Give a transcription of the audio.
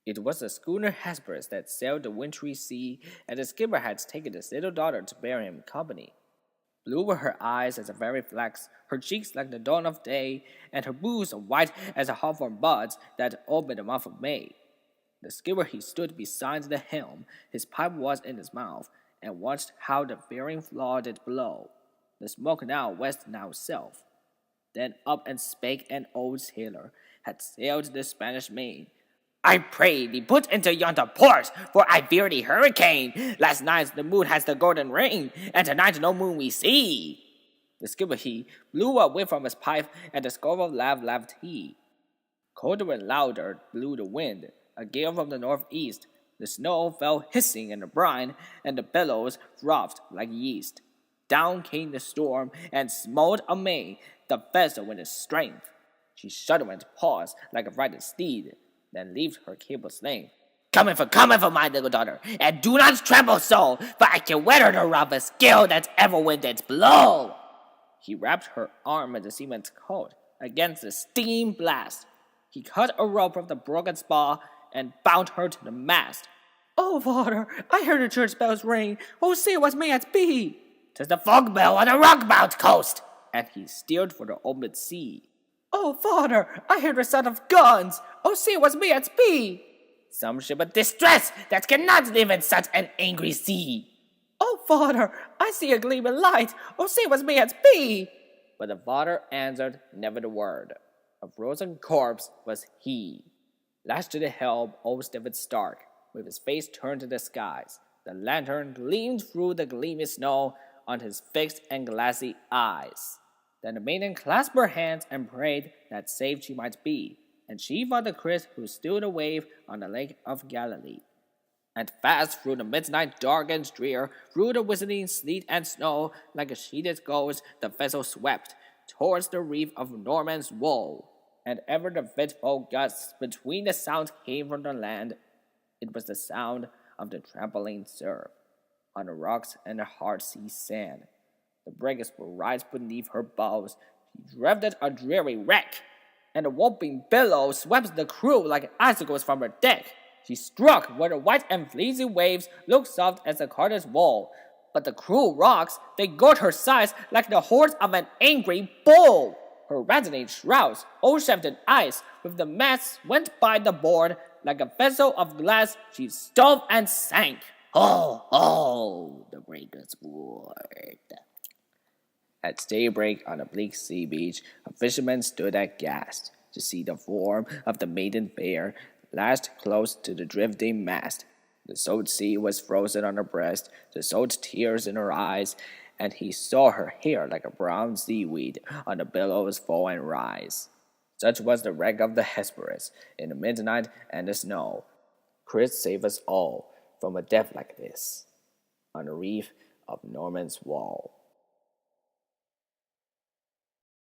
It was the schooner Hesperus that sailed the wintry sea, and the skipper had taken his little daughter to bear him company. Blue were her eyes as the very flax, her cheeks like the dawn of day, and her bosom white as the hawthorn buds that open the month of May. The skipper he stood beside the helm, his pipe was in his mouth, and watched how the veering flaw did blow. The smoke now west, now south. Then up and spake an old sailor, had sailed the Spanish main. I pray thee put into yonder port, for I fear the hurricane. Last night the moon has the golden ring, and tonight no moon we see. The skipper he blew a whiff from his pipe, and a scornful laugh laughed he. Colder and louder blew the wind, a gale from the northeast. The snow fell hissing in the brine, and the billows frothed like yeast. Down came the storm, and smote amain the vessel in its strength. She shuddered and paused like a frightened steed, then leaved her cable sling. Come in for my little daughter, and do not tremble so, for I can weather the roughest gale that ever wind did blow. He wrapped her arm in the seaman's coat against the steam blast. He cut a rope from the broken spar and bound her to the mast. Oh, father, I heard the church bells ring. Oh, say what may it be? 'Tis the fog bell on the rock-bound coast. And he steered for the open sea. Oh, father, I hear the sound of guns. Oh, say what may it be? Some ship of distress that cannot live in such an angry sea. Oh, father, I see a gleaming light. Oh, say what may it be? But the father answered never the word. A frozen corpse was he. Lashed to the helm, old Stephen Stark, with his face turned to the skies. The lantern gleamed through the gleaming snow on his fixed and glassy eyes. Then the maiden clasped her hands and prayed that saved she might be, and she fought the Christ who stood a wave on the lake of Galilee. And fast through the midnight dark and drear, through the whistling sleet and snow, like a sheeted ghost, the vessel swept towards the reef of Norman's Woe. And ever the fitful gusts between the sound came from the land. It was the sound of the trampling surf on the rocks and the hard sea sand. The breakers were right beneath her bows. She drifted a dreary wreck, and the whooping billows swept the crew like icicles from her deck. She struck where the white and fleecy waves looked soft as the carter's wall, but the cruel rocks, they gored her sides like the horns of an angry bull. Her rattling shrouds, all shafted ice, with the masts went by the board. Like a vessel of glass, she stove and sank. Ho, ho, the breakers roared. At daybreak on a bleak sea beach, a fisherman stood aghast to see the form of the maiden fair, lashed close to the drifting mast. The salt sea was frozen on her breast, the salt tears in her eyes, and he saw her hair like a brown seaweed on the billows fall and rise. Such was the wreck of the Hesperus in the midnight and the snow. Christ save us all from a death like this on the reef of Norman's Wall.